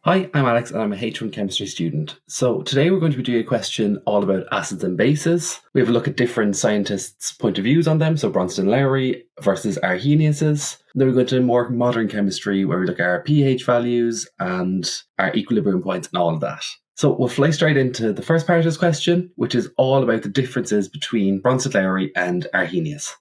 Hi, I'm Alex and I'm a H1 chemistry student. So today we're going to be doing a question all about acids and bases. We have a look at different scientists' point of views on them, so Bronsted and Lowry versus Arrhenius's. Then we're going to more modern chemistry where we look at our pH values and our equilibrium points and all of that. So we'll fly straight into the first part of this question, which is all about the differences between Bronsted-Lowry and Arrhenius.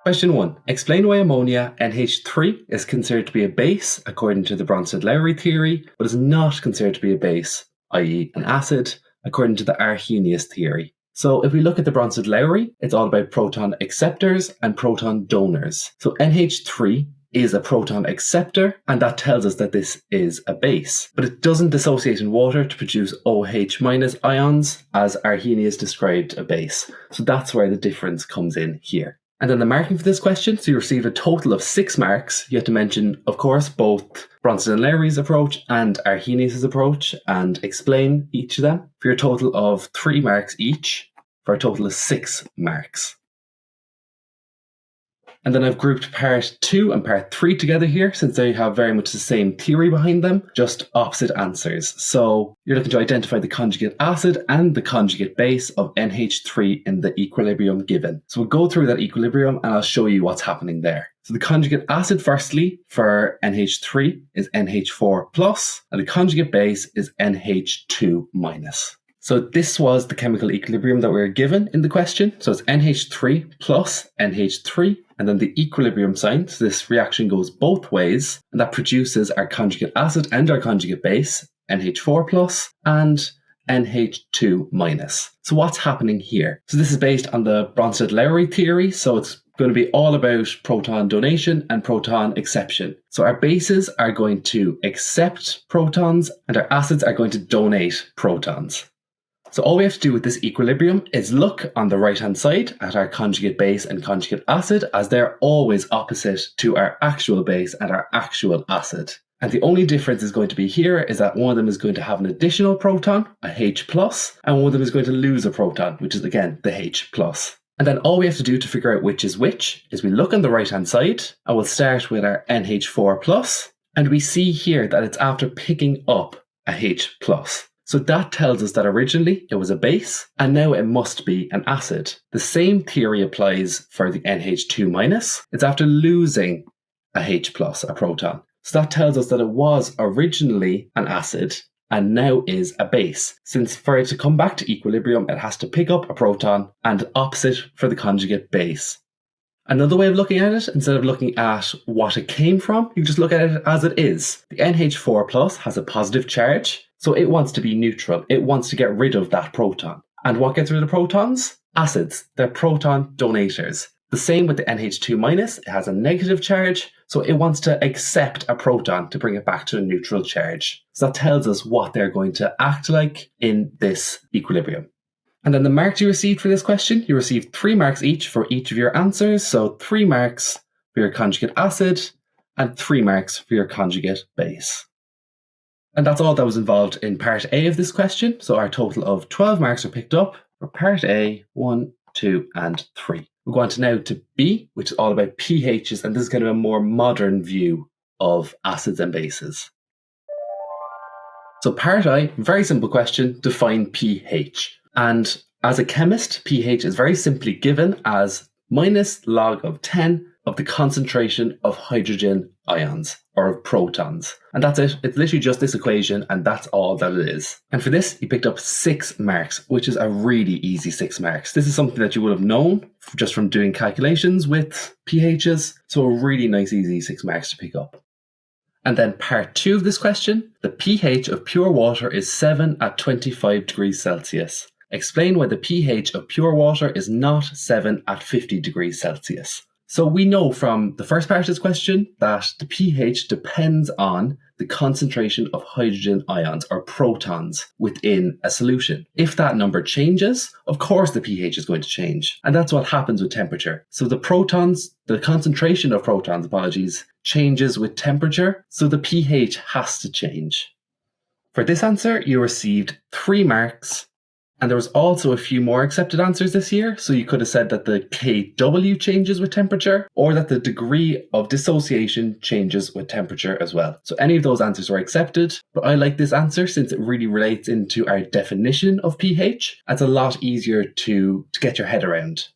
Question 1. Explain why ammonia, NH3, is considered to be a base according to the Bronsted-Lowry theory, but is not considered to be a base, i.e. an acid, according to the Arrhenius theory. So if we look at the Bronsted-Lowry, it's all about proton acceptors and proton donors. So NH3 is a proton acceptor, and that tells us that this is a base. But it doesn't dissociate in water to produce OH- ions, as Arrhenius described a base. So that's where the difference comes in here. And then the marking for this question, so you received a total of 6 marks. You have to mention, of course, both Bronsted and Lowry's approach and Arrhenius's approach and explain each of them for your total of 3 marks each, for a total of 6 marks. And then I've grouped part 2 and part 3 together here since they have very much the same theory behind them, just opposite answers. So you're looking to identify the conjugate acid and the conjugate base of NH3 in the equilibrium given. So we'll go through that equilibrium and I'll show you what's happening there. So the conjugate acid firstly for NH3 is NH4 plus and the conjugate base is NH2 minus. So this was the chemical equilibrium that we were given in the question. So it's NH3 plus NH3 and then the equilibrium sign. So this reaction goes both ways and that produces our conjugate acid and our conjugate base, NH4 plus and NH2 minus. So what's happening here? So this is based on the Bronsted-Lowry theory. So it's going to be all about proton donation and proton acception. So our bases are going to accept protons and our acids are going to donate protons. So all we have to do with this equilibrium is look on the right-hand side at our conjugate base and conjugate acid, as they're always opposite to our actual base and our actual acid. And the only difference is going to be here is that one of them is going to have an additional proton, a H+, and one of them is going to lose a proton, which is again the H+. And then all we have to do to figure out which is we look on the right-hand side and we'll start with our NH4+, and we see here that it's after picking up a H+. So that tells us that originally it was a base and now it must be an acid. The same theory applies for the NH2 minus. It's after losing a H+, a proton. So that tells us that it was originally an acid and now is a base. Since for it to come back to equilibrium, it has to pick up a proton and opposite for the conjugate base. Another way of looking at it, instead of looking at what it came from, you just look at it as it is. The NH4 plus has a positive charge, so it wants to be neutral. It wants to get rid of that proton. And what gets rid of protons? Acids. They're proton donators. The same with the NH2 minus. It has a negative charge, so it wants to accept a proton to bring it back to a neutral charge. So that tells us what they're going to act like in this equilibrium. And then the marks you received for this question, you received 3 marks each for each of your answers. So 3 marks for your conjugate acid and 3 marks for your conjugate base. And that's all that was involved in part A of this question. So our total of 12 marks are picked up for part A, 1, 2, and 3. We'll go on to now to B, which is all about pHs, and this is kind of a more modern view of acids and bases. So part I, very simple question, define pH. And as a chemist, pH is very simply given as minus log of 10 of the concentration of hydrogen ions, or of protons. And that's it. It's literally just this equation, and that's all that it is. And for this, you picked up 6 marks, which is a really easy 6 marks. This is something that you would have known just from doing calculations with pHs, so a really nice, easy 6 marks to pick up. And then part 2 of this question, the pH of pure water is 7 at 25 degrees Celsius. Explain why the pH of pure water is not 7 at 50 degrees Celsius. So we know from the first part of this question that the pH depends on the concentration of hydrogen ions or protons within a solution. If that number changes, of course the pH is going to change. And that's what happens with temperature. So the concentration of protons, changes with temperature. So the pH has to change. For this answer, you received 3 marks And there was also a few more accepted answers this year. So you could have said that the Kw changes with temperature, or that the degree of dissociation changes with temperature as well. So any of those answers were accepted, but I like this answer since it really relates into our definition of pH. It's a lot easier to get your head around.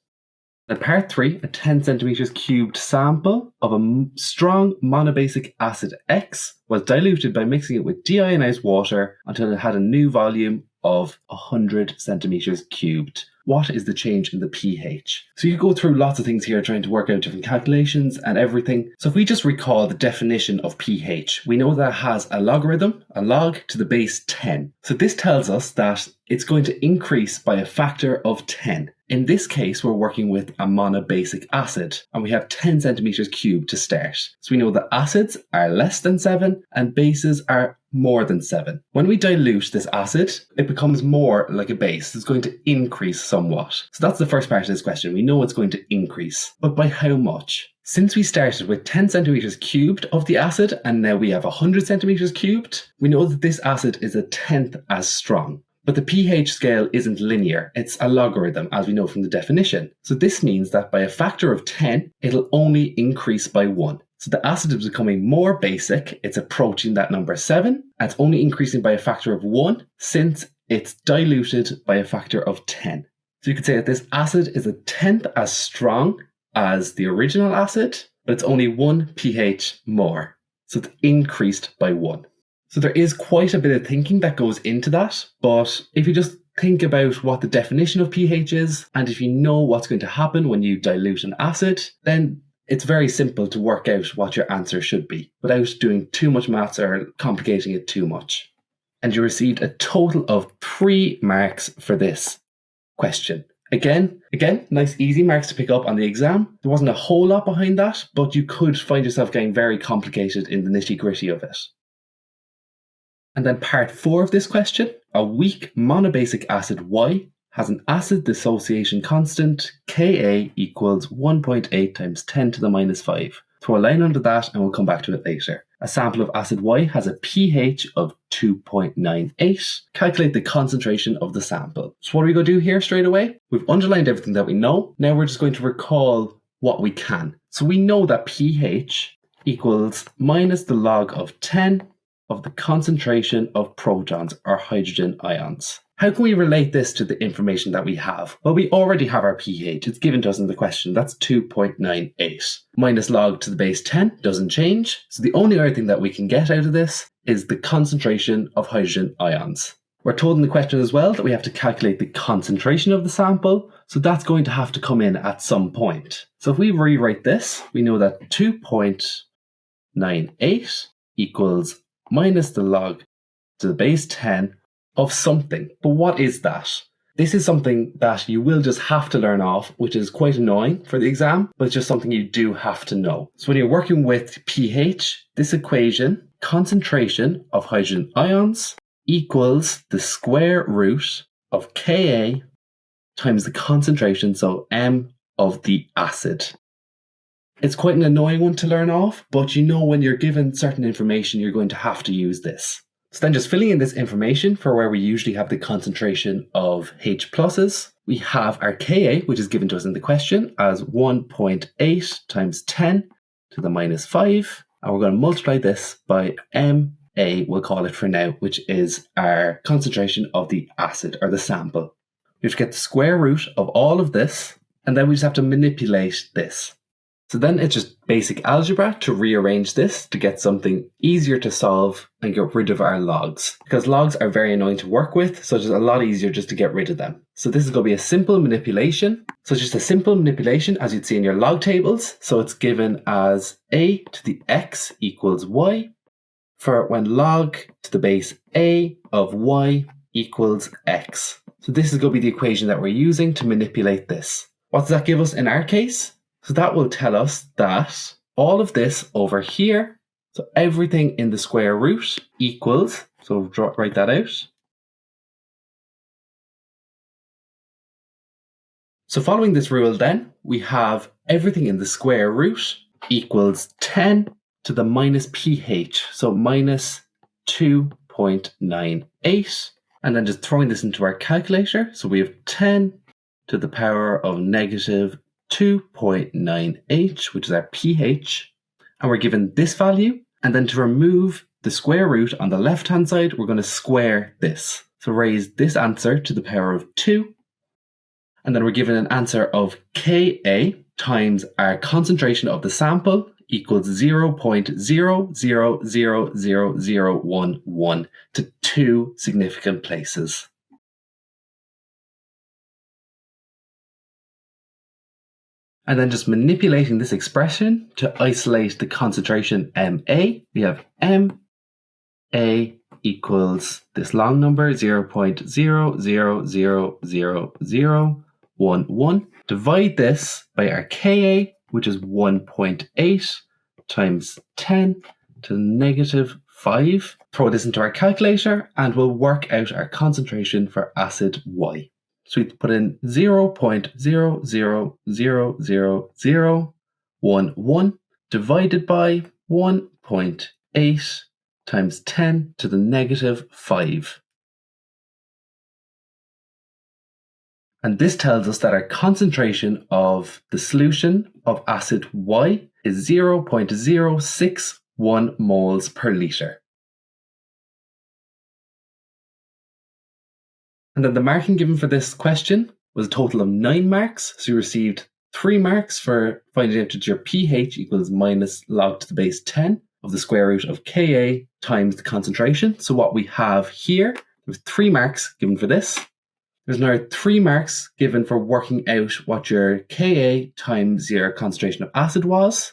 In part 3, a 10 centimeters cubed sample of a strong monobasic acid X was diluted by mixing it with deionized water until it had a new volume of 100 centimeters cubed. What is the change in the pH? So you go through lots of things here trying to work out different calculations and everything. So if we just recall the definition of pH, we know that it has a logarithm, a log to the base 10. So this tells us that it's going to increase by a factor of 10. In this case, we're working with a monobasic acid, and we have 10 centimeters cubed to start. So we know that acids are less than 7 and bases are more than 7. When we dilute this acid, it becomes more like a base. It's going to increase somewhat. So that's the first part of this question. We know it's going to increase, but by how much? Since we started with 10 centimeters cubed of the acid, and now we have 100 centimeters cubed, we know that this acid is a tenth as strong. But the pH scale isn't linear, it's a logarithm, as we know from the definition. So this means that by a factor of 10, it'll only increase by 1. So the acid is becoming more basic, it's approaching that number 7, and it's only increasing by a factor of 1 since it's diluted by a factor of 10. So you could say that this acid is a tenth as strong as the original acid, but it's only 1 pH more. So it's increased by 1. So there is quite a bit of thinking that goes into that, but if you just think about what the definition of pH is, and if you know what's going to happen when you dilute an acid, then it's very simple to work out what your answer should be without doing too much maths or complicating it too much. And you received a total of 3 marks for this question. Again, nice easy marks to pick up on the exam. There wasn't a whole lot behind that, but you could find yourself getting very complicated in the nitty-gritty of it. And then part 4 of this question, a weak monobasic acid Y has an acid dissociation constant Ka equals 1.8 times 10 to the minus 5. Throw a line under that and we'll come back to it later. A sample of acid Y has a pH of 2.98. Calculate the concentration of the sample. So what are we going to do here straight away? We've underlined everything that we know. Now we're just going to recall what we can. So we know that pH equals minus the log of 10 of the concentration of protons or hydrogen ions. How can we relate this to the information that we have? Well, we already have our pH. It's given to us in the question. That's 2.98. Minus log to the base 10 doesn't change. So the only other thing that we can get out of this is the concentration of hydrogen ions. We're told in the question as well that we have to calculate the concentration of the sample. So that's going to have to come in at some point. So if we rewrite this, we know that 2.98 equals minus the log to the base 10 of something. But what is that? This is something that you will just have to learn off, which is quite annoying for the exam, but it's just something you do have to know. So when you're working with pH, this equation, concentration of hydrogen ions equals the square root of Ka times the concentration, so M of the acid. It's quite an annoying one to learn off, but you know when you're given certain information, you're going to have to use this. So then just filling in this information for where we usually have the concentration of H pluses, we have our Ka, which is given to us in the question, as 1.8 times 10 to the minus 5. And we're going to multiply this by Ma, we'll call it for now, which is our concentration of the acid or the sample. We have to get the square root of all of this, and then we just have to manipulate this. So then it's just basic algebra to rearrange this to get something easier to solve and get rid of our logs. Because logs are very annoying to work with, so it's just a lot easier just to get rid of them. So this is going to be a simple manipulation. So it's just a simple manipulation as you'd see in your log tables. So it's given as a to the x equals y for when log to the base a of y equals x. So this is going to be the equation that we're using to manipulate this. What does that give us in our case? So that will tell us that all of this over here, so everything in the square root equals, so write that out. So following this rule then, we have everything in the square root equals 10 to the minus pH, so minus 2.98 And then just throwing this into our calculator. So we have 10 to the power of negative 2.98, which is our pH. And we're given this value. And then to remove the square root on the left-hand side, we're going to square this. So raise this answer to the power of 2. And then we're given an answer of Ka times our concentration of the sample equals 0.000011 to 2 significant places. And then just manipulating this expression to isolate the concentration MA, we have MA equals this long number 0.000011. Divide this by our Ka, which is 1.8 times 10 to the negative 5. Throw this into our calculator and we'll work out our concentration for acid Y. So we put in 0.000011 divided by 1.8 times 10 to the negative 5. And this tells us that our concentration of the solution of acid Y is 0.061 moles per litre. And then the marking given for this question was a total of 9 marks. So you received 3 marks for finding out that your pH equals minus log to the base 10 of the square root of Ka times the concentration. So what we have here, there's 3 marks given for this. There's now 3 marks given for working out what your Ka times your concentration of acid was.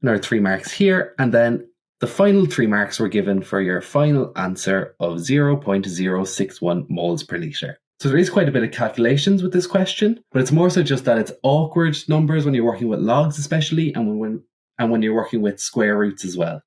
Another 3 marks here, and then the final 3 marks were given for your final answer of 0.061 moles per litre. So there is quite a bit of calculations with this question, but it's more so just that it's awkward numbers when you're working with logs especially, and when you're working with square roots as well.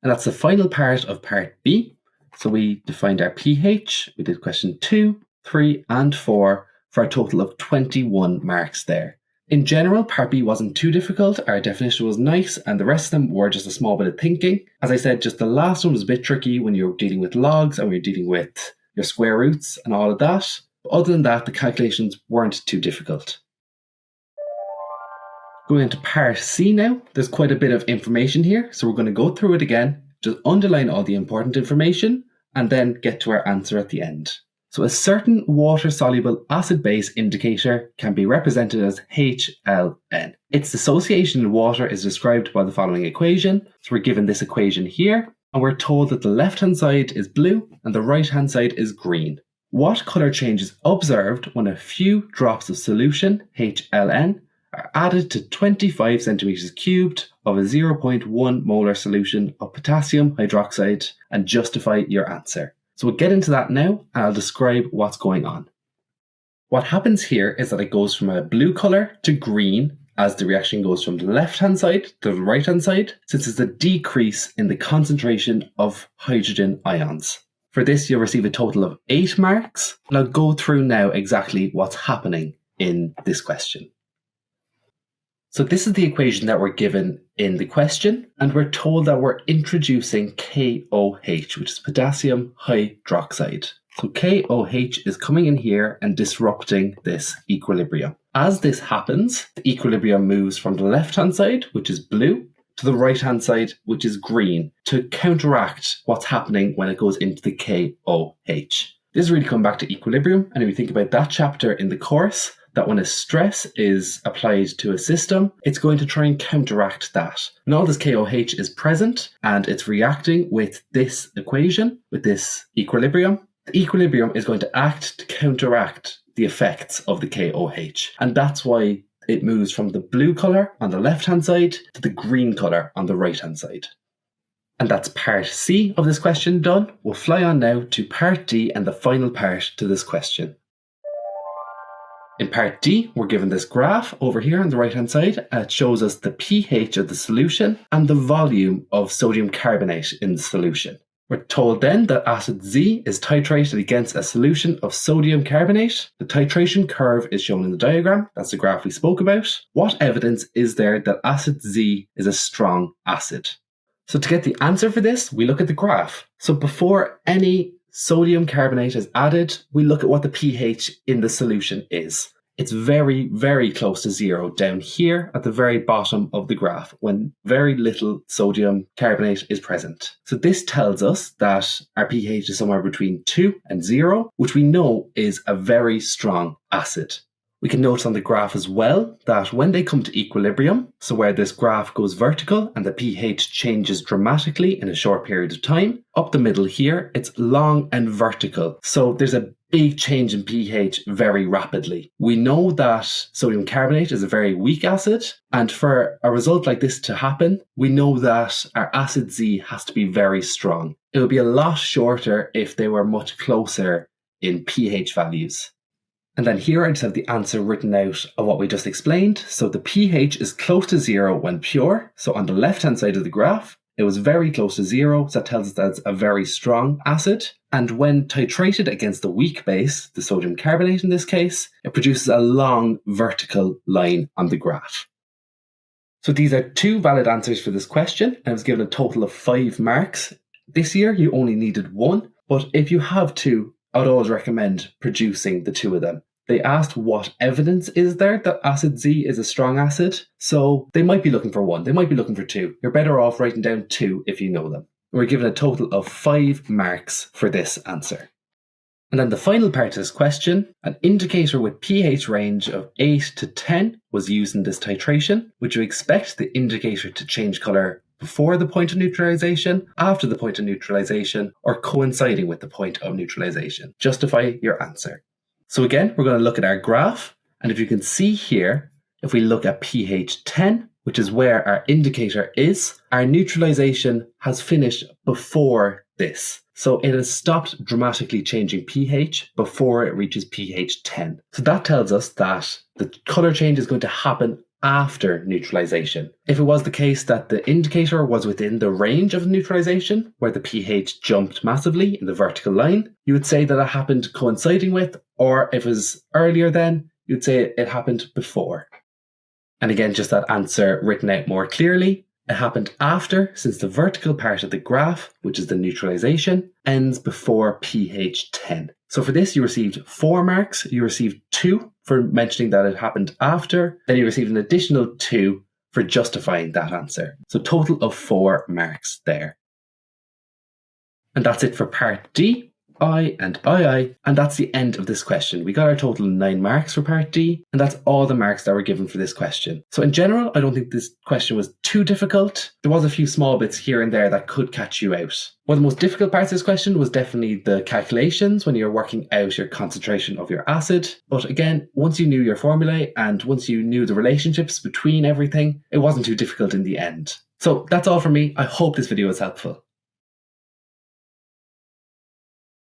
And that's the final part of part B. So we defined our pH, we did question 2, 3 and 4 for a total of 21 marks there. In general, part B wasn't too difficult, our definition was nice, and the rest of them were just a small bit of thinking. As I said, just the last one was a bit tricky when you're dealing with logs and when you're dealing with your square roots and all of that. But other than that, the calculations weren't too difficult. Going into part C now, there's quite a bit of information here, so we're going to go through it again, just underline all the important information, and then get to our answer at the end. So a certain water-soluble acid-base indicator can be represented as HLN. Its dissociation in water is described by the following equation. So we're given this equation here, and we're told that the left-hand side is blue and the right-hand side is green. What colour change is observed when a few drops of solution, HLN, are added to 25 centimetres cubed of a 0.1 molar solution of potassium hydroxide, and justify your answer. So we'll get into that now and I'll describe what's going on. What happens here is that it goes from a blue colour to green as the reaction goes from the left-hand side to the right-hand side, since it's a decrease in the concentration of hydrogen ions. For this, you'll receive a total of 8 marks, and I'll go through now exactly what's happening in this question. So this is the equation that we're given in the question, and we're told that we're introducing KOH, which is potassium hydroxide. So KOH is coming in here and disrupting this equilibrium. As this happens, the equilibrium moves from the left-hand side, which is blue, to the right-hand side, which is green, to counteract what's happening when it goes into the KOH. This is really coming back to equilibrium, and if you think about that chapter in the course, that when a stress is applied to a system, it's going to try and counteract that. And all this KOH is present and it's reacting with this equation, with this equilibrium. The equilibrium is going to act to counteract the effects of the KOH. And that's why it moves from the blue colour on the left-hand side to the green colour on the right-hand side. And that's part C of this question done. We'll fly on now to part D and the final part to this question. In part D, we're given this graph over here on the right-hand side. It shows us the pH of the solution and the volume of sodium carbonate in the solution. We're told then that acid Z is titrated against a solution of sodium carbonate. The titration curve is shown in the diagram. That's the graph we spoke about. What evidence is there that acid Z is a strong acid? So to get the answer for this, we look at the graph. So before any sodium carbonate is added, we look at what the pH in the solution is. It's very, very close to 0 down here at the very bottom of the graph when very little sodium carbonate is present. So this tells us that our pH is somewhere between 2 and 0, which we know is a very strong acid. We can notice on the graph as well that when they come to equilibrium, so where this graph goes vertical and the pH changes dramatically in a short period of time, up the middle here, it's long and vertical. So there's a big change in pH very rapidly. We know that sodium carbonate is a very weak acid, and for a result like this to happen, we know that our acid Z has to be very strong. It would be a lot shorter if they were much closer in pH values. And then here I just have the answer written out of what we just explained. So the pH is close to 0 when pure. So on the left-hand side of the graph, it was very close to 0. So that tells us that it's a very strong acid. And when titrated against the weak base, the sodium carbonate in this case, it produces a long vertical line on the graph. So these are 2 valid answers for this question. I was given a total of 5 marks. This year, you only needed 1. But if you have 2, I would always recommend producing the 2 of them. They asked what evidence is there that acid Z is a strong acid. So they might be looking for 1, they might be looking for 2. You're better off writing down 2 if you know them. We're given a total of 5 marks for this answer. And then the final part of this question, an indicator with pH range of 8 to 10 was used in this titration. Would you expect the indicator to change colour before the point of neutralization, after the point of neutralization, or coinciding with the point of neutralization? Justify your answer. So again, we're going to look at our graph. And if you can see here, if we look at pH 10, which is where our indicator is, our neutralization has finished before this. So it has stopped dramatically changing pH before it reaches pH 10. So that tells us that the colour change is going to happen after neutralization. If it was the case that the indicator was within the range of neutralization, where the pH jumped massively in the vertical line, you would say that it happened coinciding with, or if it was earlier then, you'd say it happened before. And again, just that answer written out more clearly. It happened after, since the vertical part of the graph, which is the neutralization, ends before pH 10. So for this, you received 4 marks. You received 2 for mentioning that it happened after. Then you received an additional 2 for justifying that answer. So total of 4 marks there. And that's it for part D. I and II, and that's the end of this question. We got our total 9 marks for part D, and that's all the marks that were given for this question. So in general, I don't think this question was too difficult. There was a few small bits here and there that could catch you out. One of the most difficult parts of this question was definitely the calculations when you're working out your concentration of your acid. But again, once you knew your formulae and once you knew the relationships between everything, it wasn't too difficult in the end. So that's all from me. I hope this video was helpful.